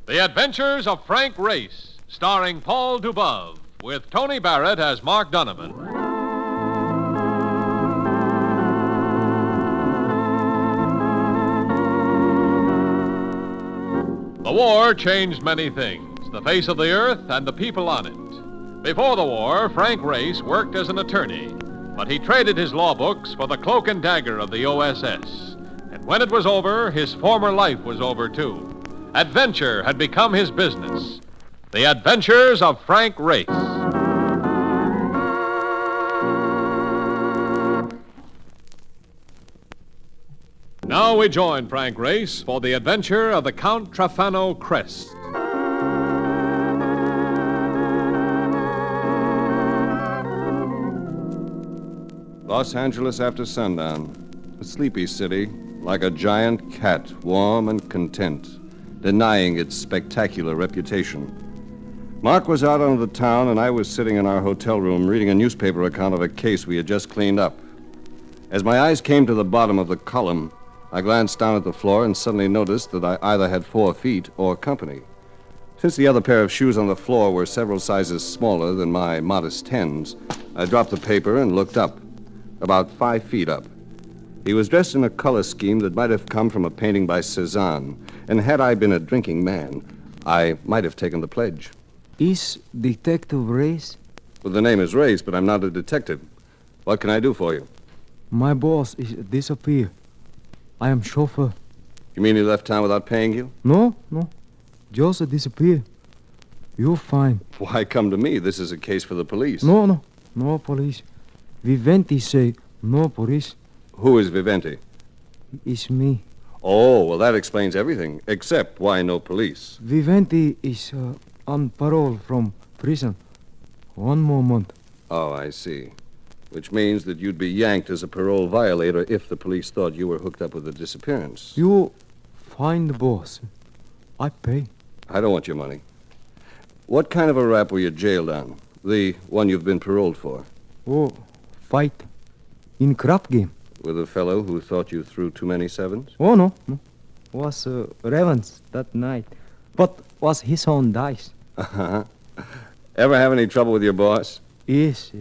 The Adventures of Frank Race, starring Paul Dubove, with Tony Barrett as Mark Donovan. The war changed many things, the face of the earth and the people on it. Before the war, Frank Race worked as an attorney, but he traded his law books for the cloak and dagger of the OSS. And when it was over, his former life was over, too. Adventure had become his business. The Adventures of Frank Race. Now we join Frank Race for the adventure of the Count Trefanno Crest. Los Angeles after sundown. A sleepy city, like a giant cat, warm and content, denying its spectacular reputation. Mark was out on the town, and I was sitting in our hotel room reading a newspaper account of a case we had just cleaned up. As my eyes came to the bottom of the column, I glanced down at the floor and suddenly noticed that I either had 4 feet or company. Since the other pair of shoes on the floor were several sizes smaller than my modest 10s, I dropped the paper and looked up, about 5 feet up. He was dressed in a color scheme that might have come from a painting by Cézanne, and had I been a drinking man, I might have taken the pledge. Is Detective Race? Well, the name is Race, but I'm not a detective. What can I do for you? My boss is disappeared. I am chauffeur. You mean he left town without paying you? No. Just disappeared. You're fine. Why come to me? This is a case for the police. No police. Viventi say no police. Who is Viventi? It's me. Oh, well, that explains everything, except why no police. Viventi is on parole from prison. 1 more month. Oh, I see. Which means that you'd be yanked as a parole violator if the police thought you were hooked up with the disappearance. You find the boss. I pay. I don't want your money. What kind of a rap were you jailed on? The one you've been paroled for? Oh, fight. In crap game. With a fellow who thought you threw too many sevens? Oh, no. Was Revens that night. But was his own dice. Uh-huh. Ever have any trouble with your boss? Yes.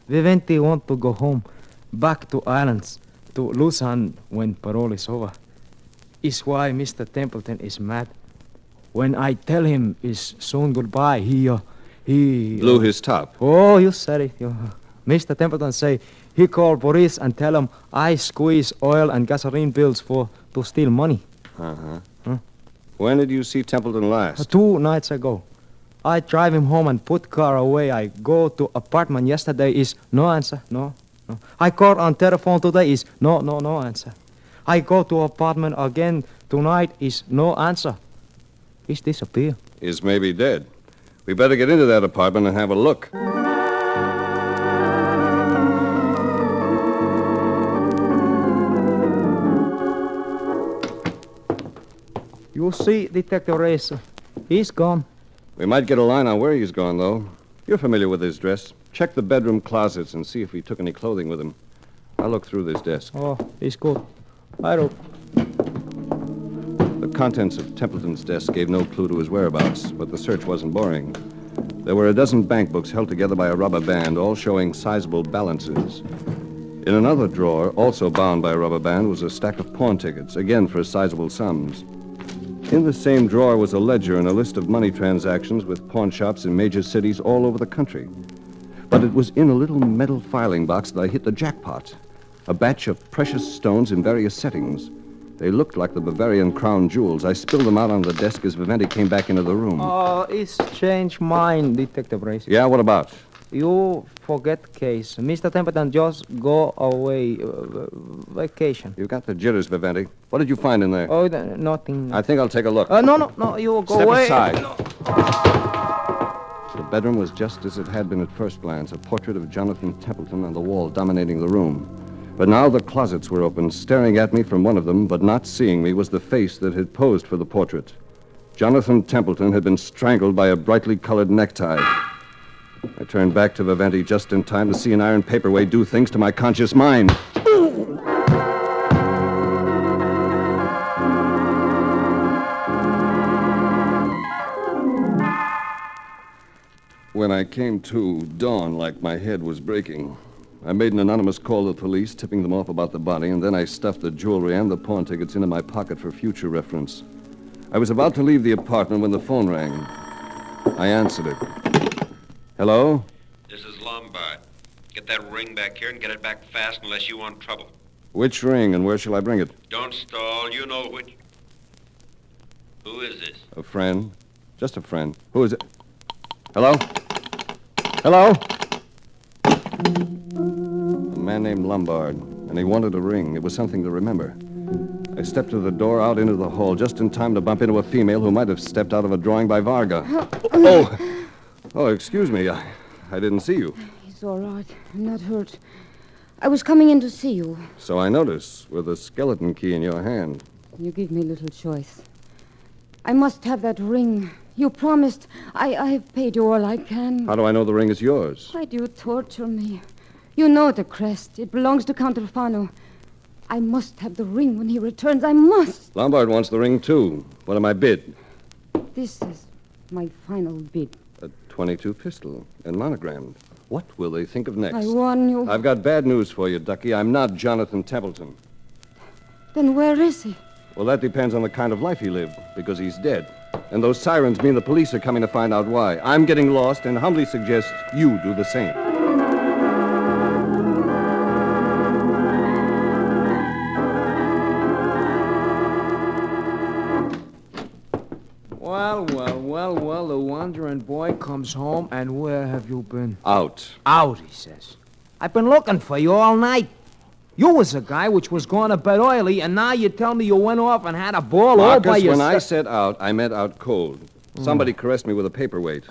Viventi want to go home, back to islands, to Luzon when parole is over. Is why Mr. Templeton is mad. When I tell him it's soon goodbye, he blew his top. Oh, you said it. Mr. Templeton say he call police and tell him I squeeze oil and gasoline bills to steal money. Uh-huh. Huh? When did you see Templeton last? 2 nights ago. I drive him home and put car away. I go to apartment yesterday is no answer. No. I call on telephone today is no answer. I go to apartment again tonight is no answer. He's disappeared. Is maybe dead. We better get into that apartment and have a look. You see, Detective Race, he's gone. We might get a line on where he's gone, though. You're familiar with his dress. Check the bedroom closets and see if he took any clothing with him. I'll look through this desk. Oh, he's good. I don't. The contents of Templeton's desk gave no clue to his whereabouts, but the search wasn't boring. There were a dozen bank books held together by a rubber band, all showing sizable balances. In another drawer, also bound by a rubber band, was a stack of pawn tickets, again for sizable sums. In the same drawer was a ledger and a list of money transactions with pawn shops in major cities all over the country. But it was in a little metal filing box that I hit the jackpot. A batch of precious stones in various settings. They looked like the Bavarian crown jewels. I spilled them out on the desk as Viventi came back into the room. Oh, it's changed mind, Detective Race. Yeah, what about? You forget case. Mr. Templeton just go away. Vacation. You got the jitters, Viventi. What did you find in there? Oh, nothing. I think I'll take a look. No, you go Step away. aside. No. The bedroom was just as it had been at first glance, a portrait of Jonathan Templeton on the wall dominating the room. But now the closets were open. Staring at me from one of them, but not seeing me, was the face that had posed for the portrait. Jonathan Templeton had been strangled by a brightly colored necktie. I turned back to Viventi just in time to see an iron paperweight do things to my conscious mind. When I came to, dawn like my head was breaking. I made an anonymous call to the police, tipping them off about the body, and then I stuffed the jewelry and the pawn tickets into my pocket for future reference. I was about to leave the apartment when the phone rang. I answered it. Hello? This is Lombard. Get that ring back here and get it back fast unless you want trouble. Which ring, and where shall I bring it? Don't stall. You know which. Who is this? A friend. Just a friend. Who is it? Hello? Hello? A man named Lombard, and he wanted a ring. It was something to remember. I stepped to the door out into the hall just in time to bump into a female who might have stepped out of a drawing by Varga. Oh, excuse me. I didn't see you. It's all right. I'm not hurt. I was coming in to see you. So I noticed, with a skeleton key in your hand. You give me little choice. I must have that ring. You promised. I have paid you all I can. How do I know the ring is yours? Why do you torture me? You know the crest. It belongs to Count Trefanno. I must have the ring when he returns. I must. Lombard wants the ring, too. What am I bid? This is my final bid. A .22 pistol and monogrammed. What will they think of next? I warn you. I've got bad news for you, Ducky. I'm not Jonathan Templeton. Then where is he? Well, that depends on the kind of life he lived, because he's dead. And those sirens mean the police are coming to find out why. I'm getting lost and humbly suggest you do the same. Well, the wandering boy comes home, and where have you been? Out. Out, he says. I've been looking for you all night. You was a guy which was going to bed early, and now you tell me you went off and had a ball all by Marcus, yourself. when I said out, I meant out cold. Somebody caressed me with a paperweight.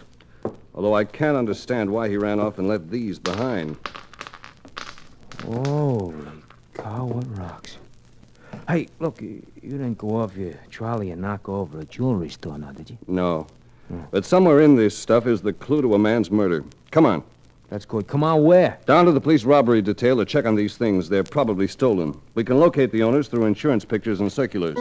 Although I can't understand why he ran off and left these behind. Holy cow, what rocks. Hey, look, you didn't go off your trolley and knock over a jewelry store now, did you? No. But somewhere in this stuff is the clue to a man's murder. Come on. That's good. Come on, where? Down to the police robbery detail to check on these things. They're probably stolen. We can locate the owners through insurance pictures and circulars.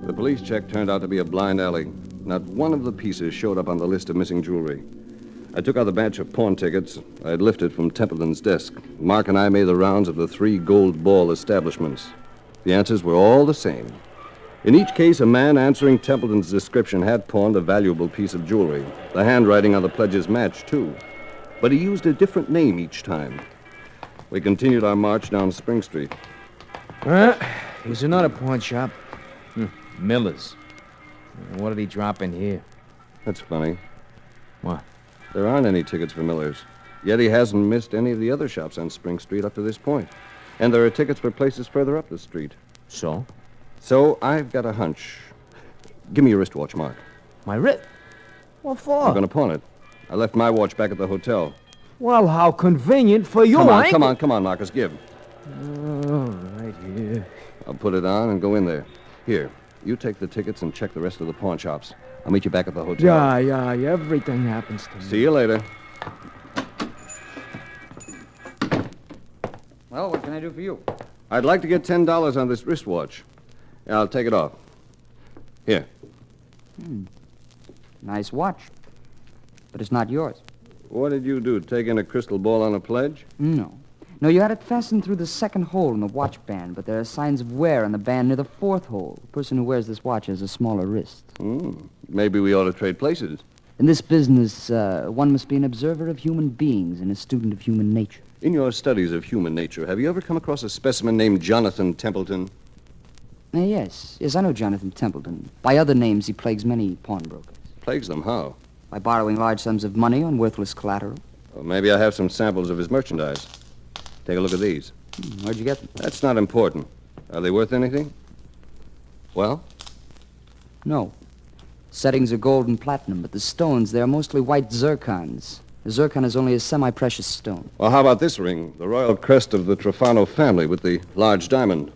The police check turned out to be a blind alley. Not one of the pieces showed up on the list of missing jewelry. I took out the batch of pawn tickets I had lifted from Templeton's desk. Mark and I made the rounds of the 3 gold ball establishments. The answers were all the same. In each case, a man answering Templeton's description had pawned a valuable piece of jewelry. The handwriting on the pledges matched, too. But he used a different name each time. We continued our march down Spring Street. Here's another pawn shop. Miller's. What did he drop in here? That's funny. What? There aren't any tickets for Miller's. Yet he hasn't missed any of the other shops on Spring Street up to this point. And there are tickets for places further up the street. So? So I've got a hunch. Give me your wristwatch, Mark. My wrist? What for? I'm going to pawn it. I left my watch back at the hotel. Well, how convenient for you, Come on, Marcus, give. Right here. I'll put it on and go in there. Here, you take the tickets and check the rest of the pawn shops. I'll meet you back at the hotel. Yeah, everything happens to me. See you later. Well, what can I do for you? I'd like to get $10 on this wristwatch. Yeah, I'll take it off. Here. Nice watch. But it's not yours. What did you do, take in a crystal ball on a pledge? No. No, you had it fastened through the 2nd hole in the watch band, but there are signs of wear on the band near the 4th hole. The person who wears this watch has a smaller wrist. Maybe we ought to trade places. In this business, one must be an observer of human beings and a student of human nature. In your studies of human nature, have you ever come across a specimen named Jonathan Templeton? Yes, I know Jonathan Templeton. By other names, he plagues many pawnbrokers. Plagues them, how? By borrowing large sums of money on worthless collateral. Well, maybe I have some samples of his merchandise. Take a look at these. Where'd you get them? That's not important. Are they worth anything? Well? No. Settings are gold and platinum, but the stones, they are mostly white zircons. The zircon is only a semi-precious stone. Well, how about this ring? The royal crest of the Trefanno family with the large diamond.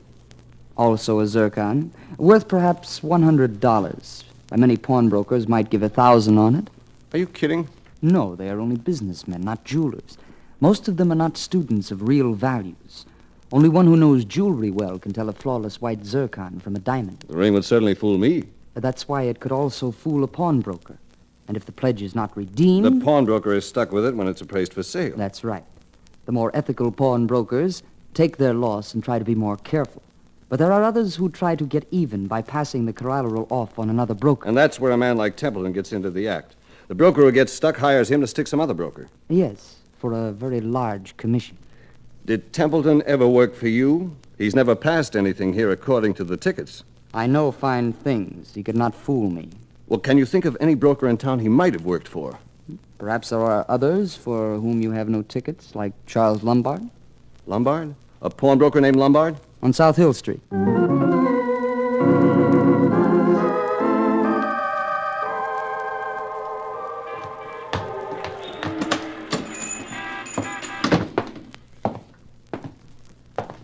Also a zircon, worth perhaps $100. By many pawnbrokers might give $1,000 on it. Are you kidding? No, they are only businessmen, not jewelers. Most of them are not students of real values. Only one who knows jewelry well can tell a flawless white zircon from a diamond. The ring would certainly fool me. That's why it could also fool a pawnbroker. And if the pledge is not redeemed... The pawnbroker is stuck with it when it's appraised for sale. That's right. The more ethical pawnbrokers take their loss and try to be more careful. But there are others who try to get even by passing the collateral off on another broker. And that's where a man like Templeton gets into the act. The broker who gets stuck hires him to stick some other broker. Yes, for a very large commission. Did Templeton ever work for you? He's never passed anything here according to the tickets. I know fine things. He could not fool me. Well, can you think of any broker in town he might have worked for? Perhaps there are others for whom you have no tickets, like Charles Lombard? Lombard? A pawnbroker named Lombard? On South Hill Street.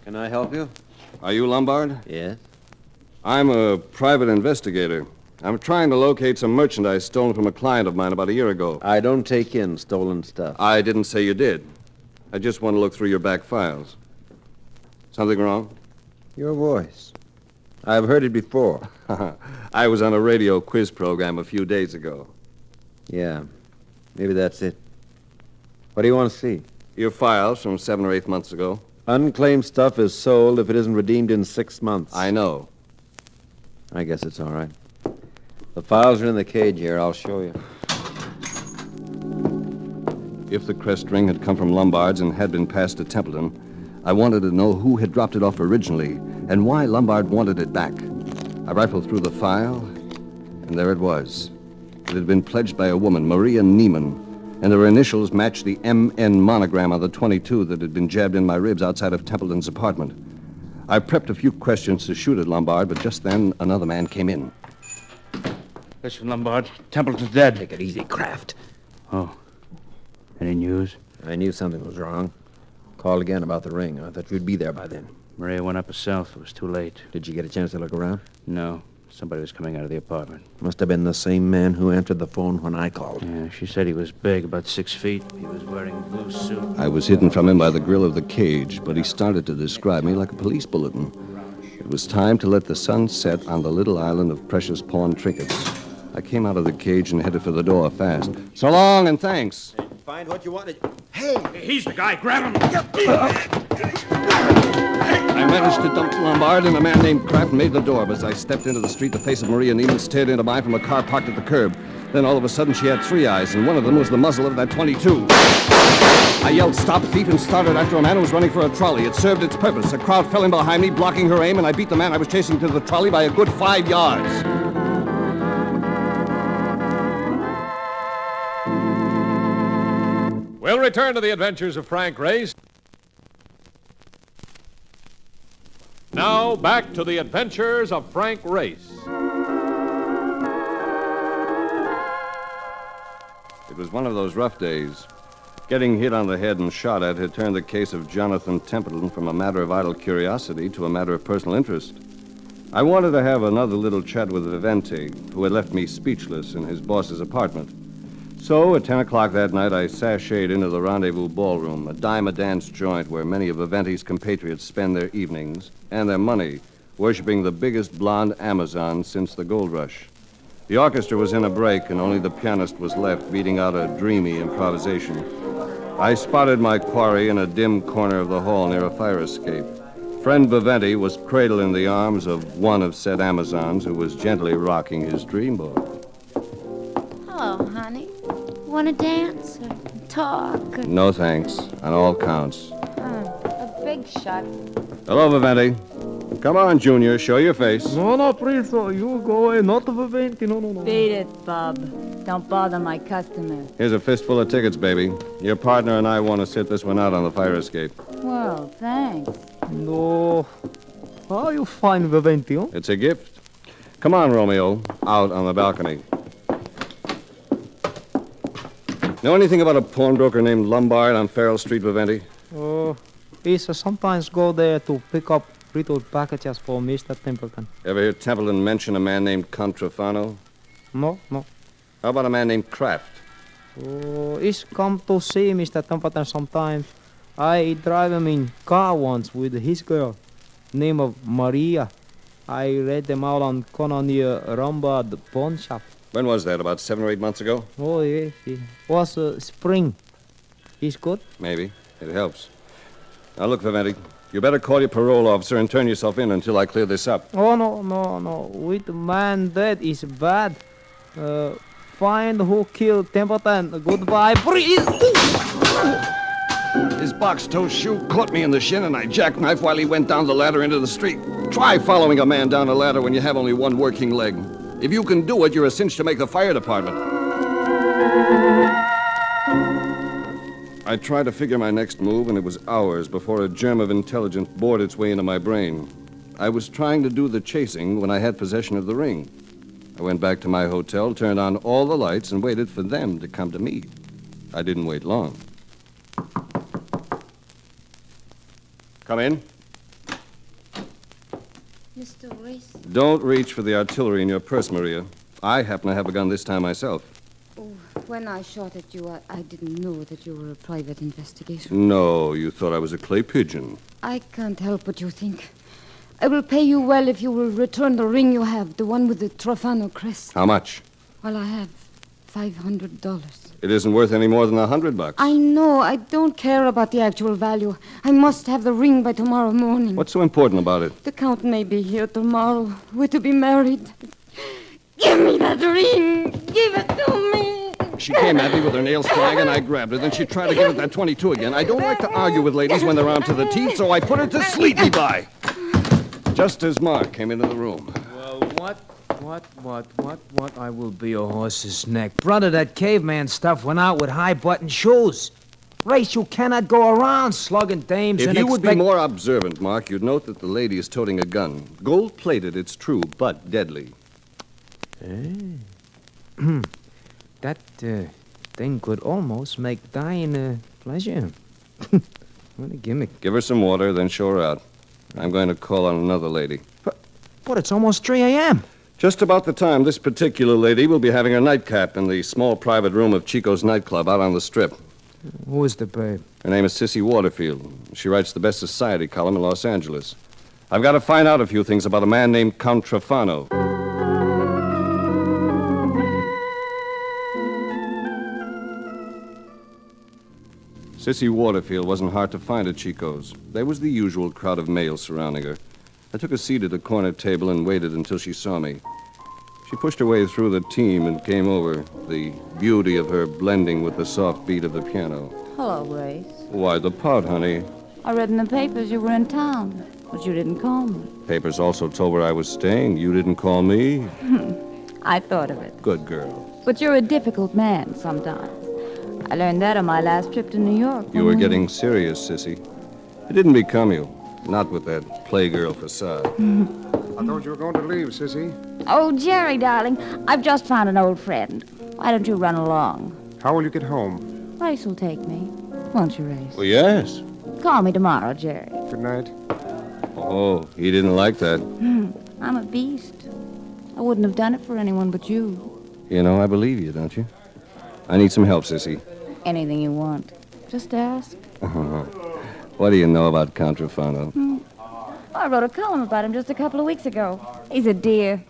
Can I help you? Are you Lombard? Yes. I'm a private investigator. I'm trying to locate some merchandise stolen from a client of mine about a year ago. I don't take in stolen stuff. I didn't say you did. I just want to look through your back files. Something wrong? Your voice. I've heard it before. I was on a radio quiz program a few days ago. Yeah. Maybe that's it. What do you want to see? Your files from 7 or 8 months ago. Unclaimed stuff is sold if it isn't redeemed in 6 months. I know. I guess it's all right. The files are in the cage here. I'll show you. If the Crest ring had come from Lombard's and had been passed to Templeton, I wanted to know who had dropped it off originally and why Lombard wanted it back. I rifled through the file, and there it was. It had been pledged by a woman, Maria Neiman, and her initials matched the MN monogram on the .22 that had been jabbed in my ribs outside of Templeton's apartment. I prepped a few questions to shoot at Lombard, but just then another man came in. Listen, Lombard. Templeton's dead. Take it easy, Kraft. Oh. Any news? I knew something was wrong. Called again about the ring. I thought you'd be there by then. Maria went up herself. It was too late. Did you get a chance to look around? No. Somebody was coming out of the apartment. Must have been the same man who answered the phone when I called. Yeah, she said he was big, about 6 feet. He was wearing a blue suit. I was hidden from him by the grill of the cage, but he started to describe me like a police bulletin. It was time to let the sun set on the little island of precious pawn trinkets. I came out of the cage and headed for the door fast. So long and thanks. Find what you wanted. Hey! He's the guy. Grab him. I managed to dump Lombard, and a man named Kraft made the door. But as I stepped into the street, the face of Maria Neiman stared into mine from a car parked at the curb. Then all of a sudden, she had 3 eyes, and one of them was the muzzle of that .22. I yelled, "Stop, thief," and started after a man who was running for a trolley. It served its purpose. A crowd fell in behind me, blocking her aim, and I beat the man I was chasing to the trolley by a good 5 yards. We'll return to the adventures of Frank Race. Now, back to the adventures of Frank Race. It was one of those rough days. Getting hit on the head and shot at had turned the case of Jonathan Templeton from a matter of idle curiosity to a matter of personal interest. I wanted to have another little chat with Vivente, who had left me speechless in his boss's apartment. So, at 10 o'clock that night, I sashayed into the Rendezvous Ballroom, a dime-a-dance joint where many of Vivente's compatriots spend their evenings and their money worshiping the biggest blonde Amazon since the gold rush. The orchestra was in a break, and only the pianist was left, beating out a dreamy improvisation. I spotted my quarry in a dim corner of the hall near a fire escape. Friend Vivente was cradled in the arms of one of said Amazons who was gently rocking his dreamboat. Hello, honey. Want to dance or talk? Or... No thanks, on all counts. A big shot. Hello, Vivente. Come on, Junior, show your face. No, please, you go away. Not Vivente, no. Beat it, Bub. Don't bother my customers. Here's a fistful of tickets, baby. Your partner and I want to sit this one out on the fire escape. Well, thanks. No. How you find Vivente, huh? It's a gift. Come on, Romeo, out on the balcony. Know anything about a pawnbroker named Lombard on Farrell Street, Vivente? He sometimes go there to pick up little packages for Mr. Templeton. Ever hear Templeton mention a man named Trefanno? No. How about a man named Kraft? He's come to see Mr. Templeton sometimes, I drive him in car once with his girl, name of Maria. I read them out on corner near Lombard pawn shop. When was that? About 7 or 8 months ago? Oh, yes. It was spring. He's good? Maybe. It helps. Now, look, Vivanti, you better call your parole officer and turn yourself in until I clear this up. Oh, no. With man dead is bad. Find who killed Templeton. Goodbye. Freeze! His box-toe shoe caught me in the shin, and I jackknifed while he went down the ladder into the street. Try following a man down a ladder when you have only one working leg. If you can do it, you're a cinch to make the fire department. I tried to figure my next move, and it was hours before a germ of intelligence bored its way into my brain. I was trying to do the chasing when I had possession of the ring. I went back to my hotel, turned on all the lights, and waited for them to come to me. I didn't wait long. Come in. Mr. Race? Don't reach for the artillery in your purse, Maria. I happen to have a gun this time myself. Oh, when I shot at you, I didn't know that you were a private investigator. No, you thought I was a clay pigeon. I can't help what you think. I will pay you well if you will return the ring you have, the one with the Trefanno crest. How much? Well, I have $500. It isn't worth any more than $100. I know. I don't care about the actual value. I must have the ring by tomorrow morning. What's so important about it? The Count may be here tomorrow. We're to be married. Give me that ring. Give it to me. She came at me with her nails flying, and I grabbed her. Then she tried to give it that 22 again. I don't like to argue with ladies when they're armed to the teeth, so I put her to sleep, Levi. Just as Mark came into the room. Well, what? I will be a horse's neck. Brother, that caveman stuff went out with high-button shoes. Race, you cannot go around slugging dames If and you would be more observant, Mark, you'd note that the lady is toting a gun. Gold-plated, it's true, but deadly. That thing could almost make dying a pleasure. What a gimmick. Give her some water, then show her out. I'm going to call on another lady. But it's almost 3 a.m. Just about the time this particular lady will be having her nightcap in the small private room of Chico's nightclub out on the Strip. Who is the babe? Her name is Sissy Waterfield. She writes the Best Society column in Los Angeles. I've got to find out a few things about a man named Count Trefanno. Sissy Waterfield wasn't hard to find at Chico's. There was the usual crowd of males surrounding her. I took a seat at a corner table and waited until she saw me. She pushed her way through the team and came over, the beauty of her blending with the soft beat of the piano. Hello, Grace. Why the pout, honey? I read in the papers you were in town, but you didn't call me. Papers also told where I was staying. You didn't call me? I thought of it. Good girl. But you're a difficult man sometimes. I learned that on my last trip to New York. You were getting serious, Sissy. It didn't become you. Not with that playgirl facade. I thought you were going to leave, Sissy. Oh, Jerry, darling, I've just found an old friend. Why don't you run along? How will you get home? Race will take me. Won't you, Race? Well, yes. Call me tomorrow, Jerry. Good night. Oh, he didn't like that. I'm a beast. I wouldn't have done it for anyone but you. You know, I believe you, don't you? I need some help, Sissy. Anything you want. Just ask. What do you know about Count Trefanno? I wrote a column about him just a couple of weeks ago. He's a dear.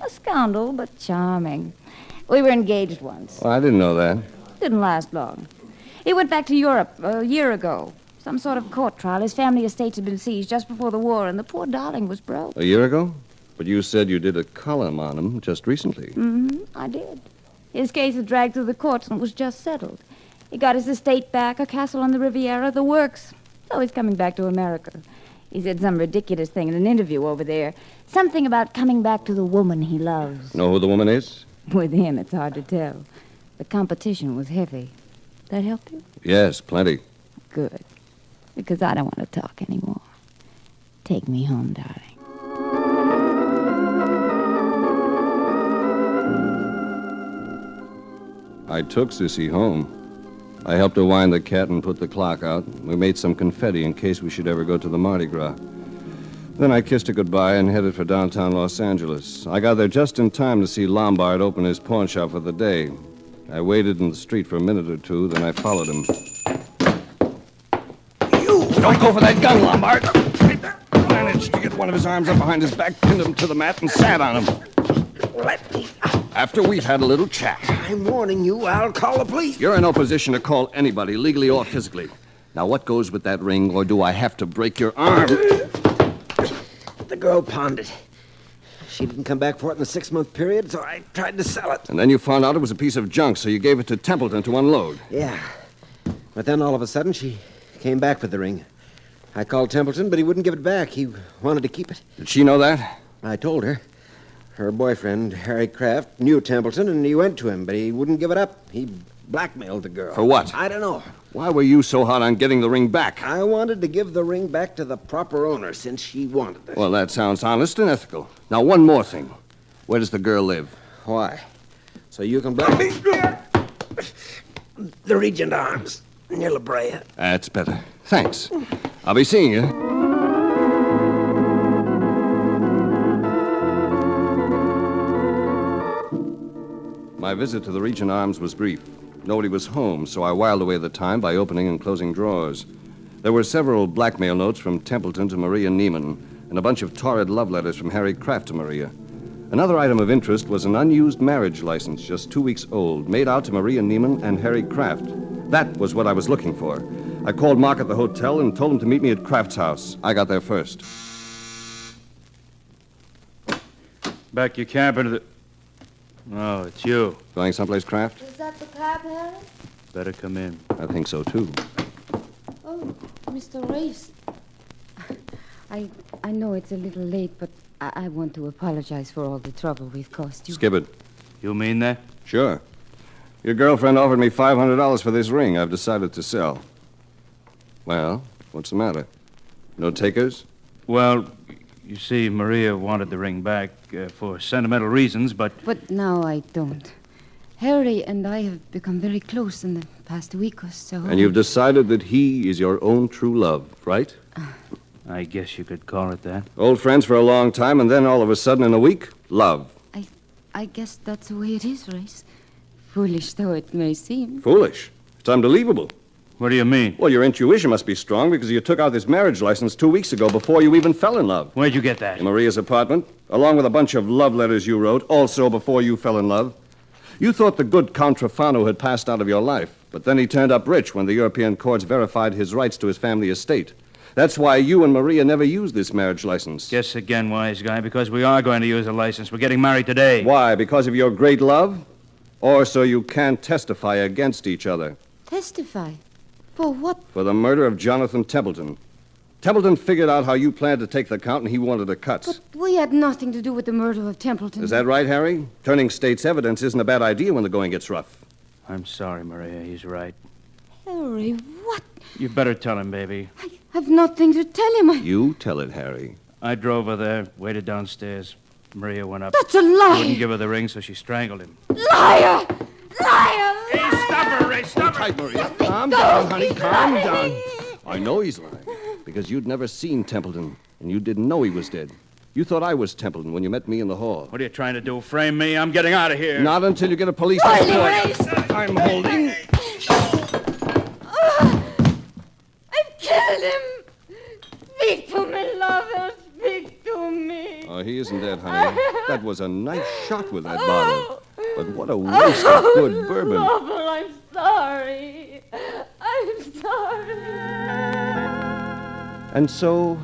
A scoundrel, but charming. We were engaged once. Well, I didn't know that. Didn't last long. He went back to Europe a year ago. Some sort of court trial. His family estates had been seized just before the war, and the poor darling was broke. A year ago? But you said you did a column on him just recently. I did. His case had dragged through the courts and was just settled. He got his estate back, a castle on the Riviera, the works. So he's coming back to America. He said some ridiculous thing in an interview over there. Something about coming back to the woman he loves. Know who the woman is? With him, it's hard to tell. The competition was heavy. That help you? Yes, plenty. Good. Because I don't want to talk anymore. Take me home, darling. I took Sissy home. I helped her wind the cat and put the clock out. We made some confetti in case we should ever go to the Mardi Gras. Then I kissed her goodbye and headed for downtown Los Angeles. I got there just in time to see Lombard open his pawn shop for the day. I waited in the street for a minute or two, then I followed him. Don't go for that gun, Lombard. Managed to get one of his arms up behind his back, pinned him to the mat, and sat on him. Let me. After we've had a little chat. I'm warning you, I'll call the police. You're in no position to call anybody, legally or physically. Now, what goes with that ring, or do I have to break your arm? The girl pawned it. She didn't come back for it in the 6-month period, so I tried to sell it. And then you found out it was a piece of junk, so you gave it to Templeton to unload. Yeah. But then all of a sudden, she came back for the ring. I called Templeton, but he wouldn't give it back. He wanted to keep it. Did she know that? I told her. Her boyfriend, Harry Crest, knew Templeton, and he went to him, but he wouldn't give it up. He blackmailed the girl. For what? I don't know. Why were you so hot on getting the ring back? I wanted to give the ring back to the proper owner since she wanted it. Well, that sounds honest and ethical. Now, one more thing. Where does the girl live? Why? So you can black me? The Regent Arms, near La Brea. That's better. Thanks. I'll be seeing you. My visit to the Regent Arms was brief. Nobody was home, so I whiled away the time by opening and closing drawers. There were several blackmail notes from Templeton to Maria Neiman, and a bunch of torrid love letters from Harry Crest to Maria. Another item of interest was an unused marriage license, just 2 weeks old, made out to Maria Neiman and Harry Crest. That was what I was looking for. I called Mark at the hotel and told him to meet me at Kraft's house. I got there first. Back your camp into the... Oh, it's you. Going someplace, Kraft? Is that the cab, Harry? Better come in. I think so, too. Oh, Mr. Race. I know it's a little late, but I want to apologize for all the trouble we've caused you. Skip it. You mean that? Sure. Your girlfriend offered me $500 for this ring I've decided to sell. Well, what's the matter? No takers? Well, you see, Maria wanted the ring back for sentimental reasons, but... But now I don't. Harry and I have become very close in the past week or so. And you've decided that he is your own true love, right? I guess you could call it that. Old friends for a long time, and then all of a sudden in a week, love. I guess that's the way it is, Race. Foolish though it may seem. Foolish. It's unbelievable. What do you mean? Well, your intuition must be strong because you took out this marriage license 2 weeks ago before you even fell in love. Where'd you get that? In Maria's apartment, along with a bunch of love letters you wrote, also before you fell in love. You thought the good Count Trefanno had passed out of your life, but then he turned up rich when the European courts verified his rights to his family estate. That's why you and Maria never used this marriage license. Guess again, wise guy, because we are going to use a license. We're getting married today. Why? Because of your great love? Or so you can't testify against each other? Testify? For what? For the murder of Jonathan Templeton. Templeton figured out how you planned to take the count, and he wanted a cut. But we had nothing to do with the murder of Templeton. Is that right, Harry? Turning state's evidence isn't a bad idea when the going gets rough. I'm sorry, Maria. He's right. Harry, what? You better tell him, baby. I have nothing to tell him. You tell it, Harry. I drove her there, waited downstairs. Maria went up. That's a lie! He wouldn't give her the ring, so she strangled him. Liar! Liar! Hey, stop her, Ray! Stop her! Tight, Maria. Calm down, honey. Calm down. I know he's lying. Because you'd never seen Templeton, and you didn't know he was dead. You thought I was Templeton when you met me in the hall. What are you trying to do? Frame me? I'm getting out of here. Not until you get a police report. I'm holding. I've killed him! Speak to me, lover. Speak to me. Oh, he isn't dead, honey. That was a nice shot with that bottle. But what a waste of good bourbon. Lover, I'm sorry. I'm sorry. And so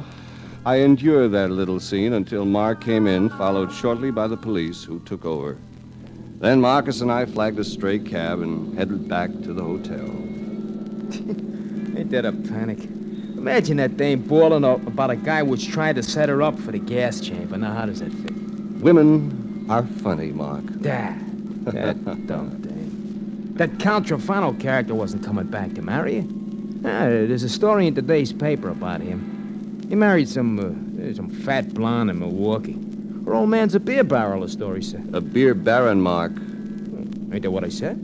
I endured that little scene until Mark came in, followed shortly by the police, who took over. Then Marcus and I flagged a stray cab and headed back to the hotel. Ain't that a panic? Imagine that dame bawling about a guy which tried to set her up for the gas chamber. Now, how does that fit? Women are funny, Mark. That dumb dame. That Count Trefanno character wasn't coming back to marry her. There's a story in today's paper about him. He married some fat blonde in Milwaukee. Her old man's a beer barrel, the story said. A beer baron, Mark. Ain't that what I said?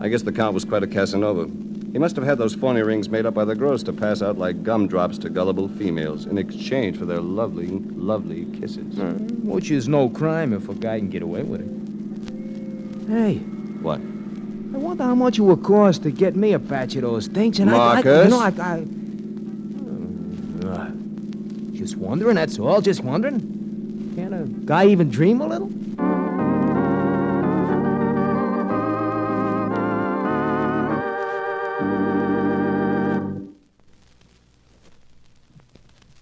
I guess the Count was quite a Casanova. He must have had those phony rings made up by the gross to pass out like gumdrops to gullible females in exchange for their lovely, lovely kisses. Which is no crime if a guy can get away with it. Hey. What? I wonder how much it would cost to get me a batch of those things. And Marcus? Just wondering, that's all, just wondering. Can't a guy even dream a little?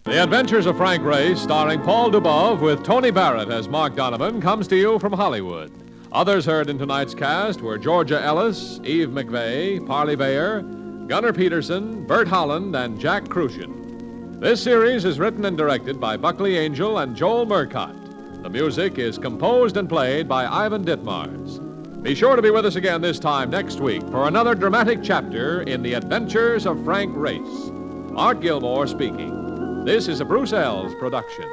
The Adventures of Frank Race, starring Paul Dubov with Tony Barrett as Mark Donovan, comes to you from Hollywood. Others heard in tonight's cast were Georgia Ellis, Eve McVeigh, Parley Bayer, Gunnar Peterson, Bert Holland, and Jack Crucian. This series is written and directed by Buckley Angel and Joel Murcott. The music is composed and played by Ivan Ditmars. Be sure to be with us again this time next week for another dramatic chapter in The Adventures of Frank Race. Art Gilmore speaking. This is a Bruce Ells production.